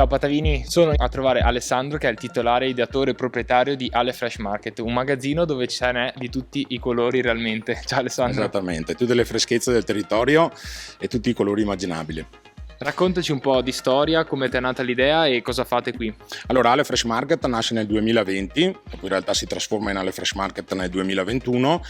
Ciao Patavini, sono a trovare Alessandro che è il titolare, ideatore e proprietario di Ale Fresh Market, un magazzino dove ce n'è di tutti i colori realmente. Ciao Alessandro. Esattamente, tutte le freschezze del territorio e tutti i colori immaginabili. Raccontaci un po' di storia, come ti è nata l'idea e cosa fate qui. Allora, Ale Fresh Market nasce nel 2020, poi in realtà si trasforma in Ale Fresh Market nel 2021.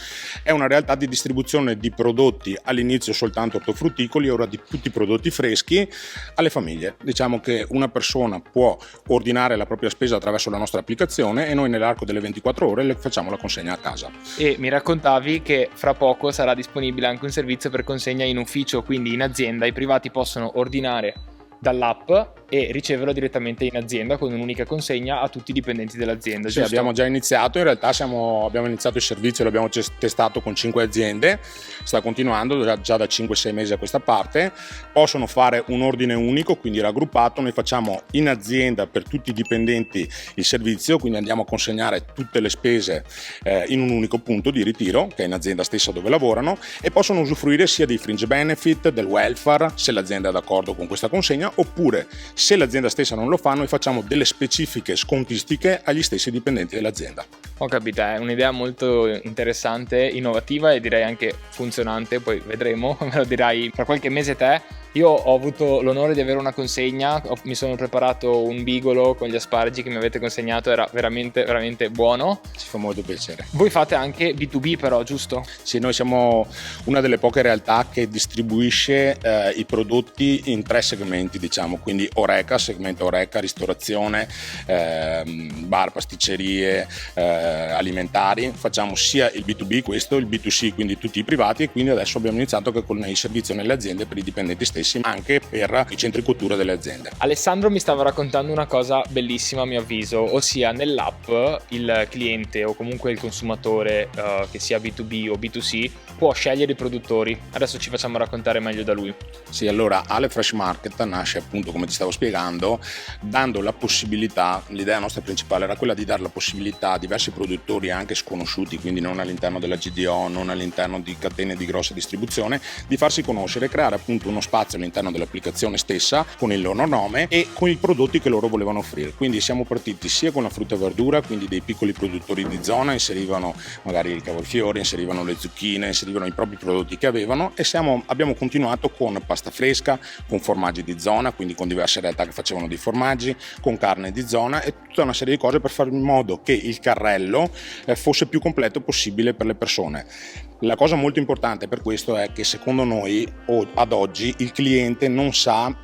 È una realtà di distribuzione di prodotti, all'inizio soltanto ortofrutticoli, ora di tutti i prodotti freschi alle famiglie. Diciamo che una persona può ordinare la propria spesa attraverso la nostra applicazione e noi nell'arco delle 24 ore le facciamo la consegna a casa. E mi raccontavi che fra poco sarà disponibile anche un servizio per consegna in ufficio, quindi in azienda i privati possono ordinare dall'app e riceverlo direttamente in azienda con un'unica consegna a tutti i dipendenti dell'azienda. Sì, abbiamo già iniziato, in realtà abbiamo iniziato il servizio, l'abbiamo testato con 5 aziende, sta continuando già da 5-6 mesi a questa parte. Possono fare un ordine unico, quindi raggruppato, noi facciamo in azienda per tutti i dipendenti il servizio, quindi andiamo a consegnare tutte le spese in un unico punto di ritiro, che è in azienda stessa dove lavorano, e possono usufruire sia dei fringe benefit, del welfare, se l'azienda è d'accordo con questa consegna, oppure se l'azienda stessa non lo fa, noi facciamo delle specifiche scontistiche agli stessi dipendenti dell'azienda. Ho capito, è un'idea molto interessante, innovativa e direi anche funzionante, poi vedremo, me lo dirai tra qualche mese te. Io ho avuto l'onore di avere una consegna, mi sono preparato un bigolo con gli asparagi che mi avete consegnato, era veramente veramente buono. Ci fa molto piacere. Voi fate anche B2B però, giusto? Sì, noi siamo una delle poche realtà che distribuisce i prodotti in 3 segmenti, diciamo, quindi Horeca, segmento Horeca, ristorazione, bar, pasticcerie, alimentari. Facciamo sia il B2B, questo, il B2C, quindi tutti i privati, e quindi adesso abbiamo iniziato anche con il servizio nelle aziende per i dipendenti stessi, anche per i centri cottura delle aziende. Alessandro mi stava raccontando una cosa bellissima a mio avviso, ossia nell'app il cliente o comunque il consumatore, che sia B2B o B2C, può scegliere i produttori. Adesso ci facciamo raccontare meglio da lui. Sì, allora Ale Fresh Market nasce appunto, come ti stavo spiegando, dando la possibilità, l'idea nostra principale era quella di dare la possibilità a diversi produttori anche sconosciuti, quindi non all'interno della GDO, non all'interno di catene di grossa distribuzione, di farsi conoscere e creare appunto uno spazio all'interno dell'applicazione stessa con il loro nome e con i prodotti che loro volevano offrire. Quindi siamo partiti sia con la frutta e verdura, quindi dei piccoli produttori di zona inserivano magari il cavolfiore, inserivano le zucchine, inserivano i propri prodotti che avevano, e abbiamo continuato con pasta fresca, con formaggi di zona, quindi con diverse realtà che facevano dei formaggi, con carne di zona e tutta una serie di cose per fare in modo che il carrello fosse più completo possibile per le persone. La cosa molto importante per questo è che secondo noi ad oggi il cliente non sa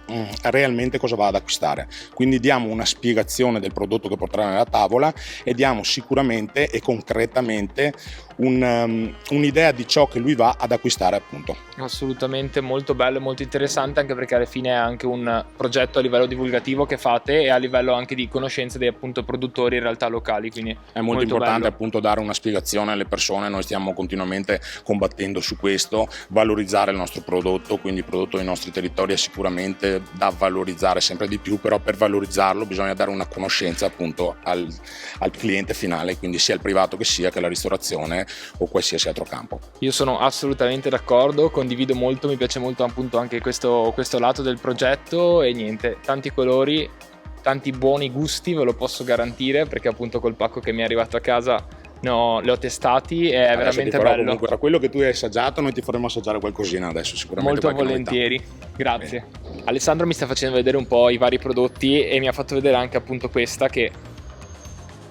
realmente cosa va ad acquistare, quindi diamo una spiegazione del prodotto che porterà nella tavola e diamo sicuramente e concretamente un'idea di ciò che lui va ad acquistare appunto. Assolutamente, molto bello e molto interessante, anche perché alla fine è anche un progetto a livello divulgativo che fate e a livello anche di conoscenza dei appunto produttori in realtà locali, quindi è molto importante bello. Appunto dare una spiegazione alle persone, noi stiamo continuamente combattendo su questo, valorizzare il nostro prodotto, quindi il prodotto dei nostri territori è sicuramente da valorizzare sempre di più, però per valorizzarlo bisogna dare una conoscenza appunto al cliente finale, quindi sia il privato che la ristorazione o qualsiasi altro campo. Io sono assolutamente d'accordo, condivido molto, mi piace molto appunto anche questo lato del progetto e niente, tanti colori, tanti buoni gusti, ve lo posso garantire, perché appunto col pacco che mi è arrivato a casa li ho testati e è veramente bello. Comunque, tra quello che tu hai assaggiato noi ti faremo assaggiare qualcosina adesso sicuramente. Molto volentieri, grazie. Bene. Alessandro mi sta facendo vedere un po' i vari prodotti e mi ha fatto vedere anche appunto questa che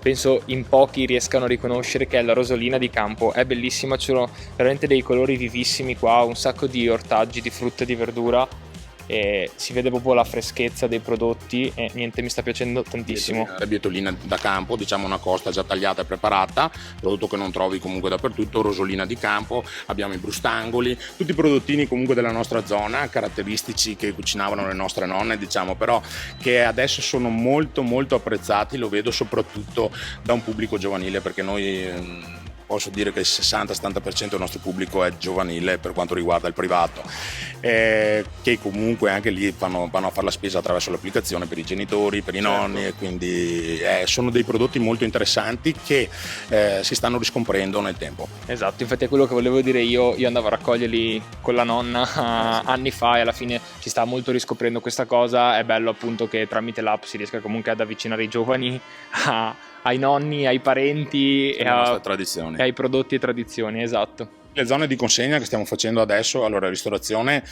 penso in pochi riescano a riconoscere, che è la rosolina di campo. È bellissima, ci sono veramente dei colori vivissimi qua, un sacco di ortaggi, di frutta e di verdura e si vede proprio la freschezza dei prodotti e niente, mi sta piacendo tantissimo. La bietolina da campo, diciamo una costa già tagliata e preparata, prodotto che non trovi comunque dappertutto, rosolina di campo, abbiamo i brustangoli, tutti i prodottini comunque della nostra zona, caratteristici che cucinavano le nostre nonne, diciamo, però che adesso sono molto molto apprezzati, lo vedo soprattutto da un pubblico giovanile, perché noi posso dire che il 60-70% del nostro pubblico è giovanile per quanto riguarda il privato, che comunque anche lì vanno a fare la spesa attraverso l'applicazione per i genitori, per i nonni, e quindi sono dei prodotti molto interessanti che si stanno riscomprendo nel tempo. Esatto, infatti è quello che volevo dire io andavo a raccoglierli con la nonna anni fa e alla fine ci sta molto riscoprendo questa cosa. È bello appunto che tramite l'app si riesca comunque ad avvicinare i giovani ai nonni, ai parenti e ai prodotti e tradizioni, esatto. Le zone di consegna che stiamo facendo adesso, allora ristorazione,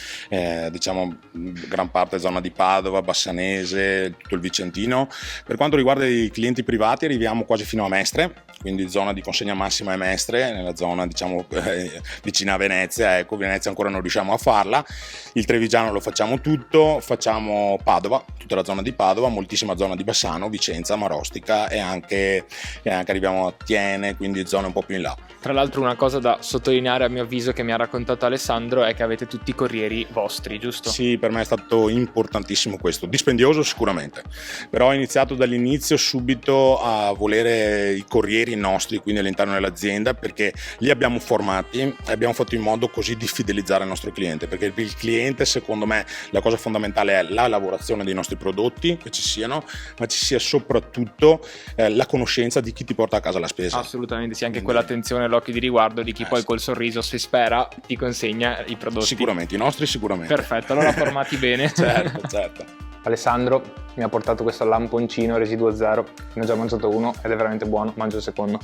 diciamo gran parte zona di Padova, Bassanese, tutto il Vicentino. Per quanto riguarda i clienti privati arriviamo quasi fino a Mestre, quindi zona di consegna massima è Mestre, nella zona diciamo vicina a Venezia, ecco, Venezia ancora non riusciamo a farla, il Trevigiano lo facciamo tutto, facciamo Padova, tutta la zona di Padova, moltissima zona di Bassano, Vicenza, Marostica e anche arriviamo a Tiene, quindi zone un po' più in là. Tra l'altro una cosa da sottolineare a mio avviso che mi ha raccontato Alessandro è che avete tutti i corrieri vostri, giusto? Sì, per me è stato importantissimo questo, dispendioso sicuramente, però ho iniziato dall'inizio subito a volere i corrieri nostri, quindi all'interno dell'azienda, perché li abbiamo formati e abbiamo fatto in modo così di fidelizzare il nostro cliente, perché il cliente secondo me la cosa fondamentale è la lavorazione dei nostri prodotti, che ci siano, ma ci sia soprattutto la conoscenza di chi ti porta a casa la spesa. Assolutamente sì, anche quell'attenzione, l'occhio di riguardo di chi poi col sorriso si spera ti consegna i prodotti. Sicuramente, i nostri sicuramente. Perfetto, allora formati bene. Certo. Alessandro mi ha portato questo lamponcino residuo zero, ne ho già mangiato uno ed è veramente buono, mangio il secondo.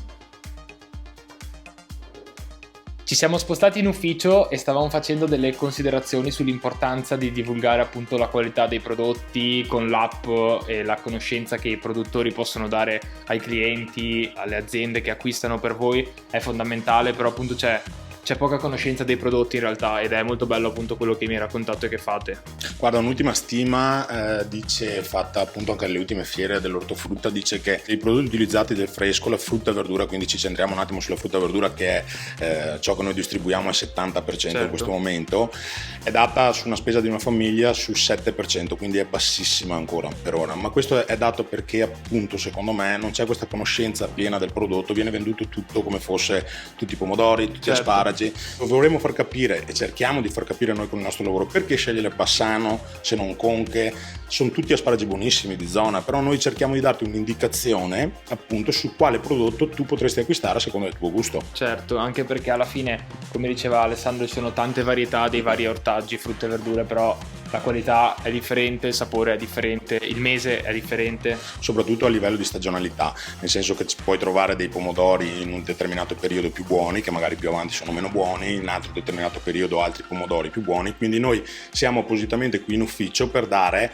Ci siamo spostati in ufficio e stavamo facendo delle considerazioni sull'importanza di divulgare appunto la qualità dei prodotti con l'app e la conoscenza che i produttori possono dare ai clienti, alle aziende che acquistano per voi è fondamentale, però appunto c'è poca conoscenza dei prodotti in realtà ed è molto bello appunto quello che mi hai raccontato e che fate. Guarda, un'ultima stima dice, fatta appunto anche alle ultime fiere dell'ortofrutta, dice che i prodotti utilizzati del fresco, la frutta e verdura, quindi ci centriamo un attimo sulla frutta e verdura che è ciò che noi distribuiamo al 70% in questo momento, è data su una spesa di una famiglia sul 7%, quindi è bassissima ancora per ora, ma questo è dato perché appunto secondo me non c'è questa conoscenza piena del prodotto, viene venduto tutto come fosse tutti i pomodori, tutti gli asparagi. Lo dovremmo far capire e cerchiamo di far capire noi con il nostro lavoro perché scegliere Bassano se non Conche, sono tutti asparagi buonissimi di zona, però noi cerchiamo di darti un'indicazione appunto su quale prodotto tu potresti acquistare secondo il tuo gusto. Certo, anche perché alla fine, come diceva Alessandro, ci sono tante varietà dei vari ortaggi, frutta e verdure, però la qualità è differente, il sapore è differente, il mese è differente. Soprattutto a livello di stagionalità, nel senso che puoi trovare dei pomodori in un determinato periodo più buoni, che magari più avanti sono meno buoni, in un altro determinato periodo altri pomodori più buoni, quindi noi siamo appositamente qui in ufficio per dare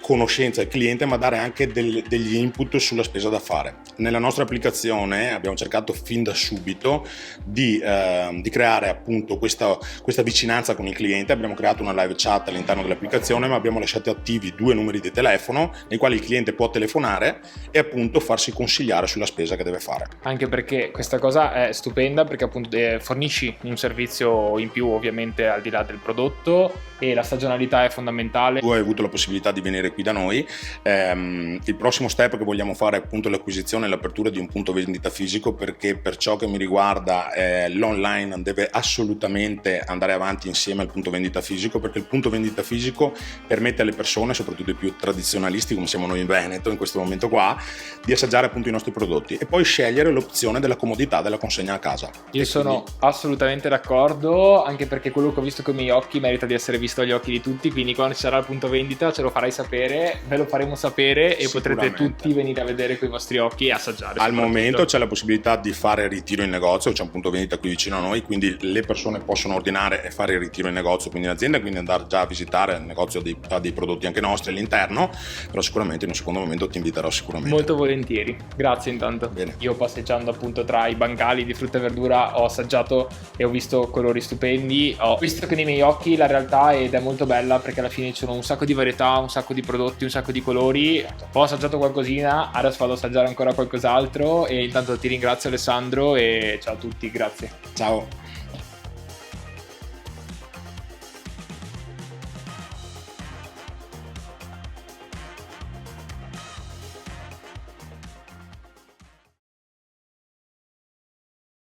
conoscenza al cliente, ma dare anche degli input sulla spesa da fare. Nella nostra applicazione abbiamo cercato fin da subito di creare appunto questa vicinanza con il cliente, abbiamo creato una live chat all'interno dell'applicazione, ma abbiamo lasciato attivi 2 numeri di telefono nei quali il cliente può telefonare e appunto farsi consigliare sulla spesa che deve fare. Anche perché questa cosa è stupenda, perché appunto fornisci un servizio in più ovviamente al di là del prodotto e la stagionalità è fondamentale. Tu hai avuto la possibilità di venire qui da noi, il prossimo step che vogliamo fare è appunto l'acquisizione e l'apertura di un punto vendita fisico, perché per ciò che mi riguarda l'online deve assolutamente andare avanti insieme al punto vendita fisico, perché il punto vendita fisico permette alle persone, soprattutto i più tradizionalisti come siamo noi in Veneto in questo momento qua, di assaggiare appunto i nostri prodotti e poi scegliere l'opzione della comodità della consegna a casa. Io sono assolutamente d'accordo, anche perché quello che ho visto con i miei occhi merita di essere visto agli occhi di tutti, quindi quando ci sarà il punto vendita ce lo farai sapere, ve lo faremo sapere e potrete tutti venire a vedere con i vostri occhi e assaggiare. Al momento c'è la possibilità di fare ritiro in negozio, c'è un punto vendita qui vicino a noi, quindi le persone possono ordinare e fare il ritiro in negozio, quindi in azienda, quindi andare già a visitare il negozio ha dei prodotti anche nostri all'interno, però sicuramente in un secondo momento ti inviterò sicuramente. Molto volentieri, grazie intanto. Bene. Io passeggiando appunto tra i bancali di frutta e verdura ho assaggiato e ho visto colori stupendi, ho visto con i miei occhi la realtà ed è molto bella perché alla fine ci sono un sacco di varietà, un sacco di prodotti, un sacco di colori. Ho assaggiato qualcosina, adesso vado ad assaggiare ancora qualcos'altro e intanto ti ringrazio Alessandro e ciao a tutti, grazie. Ciao.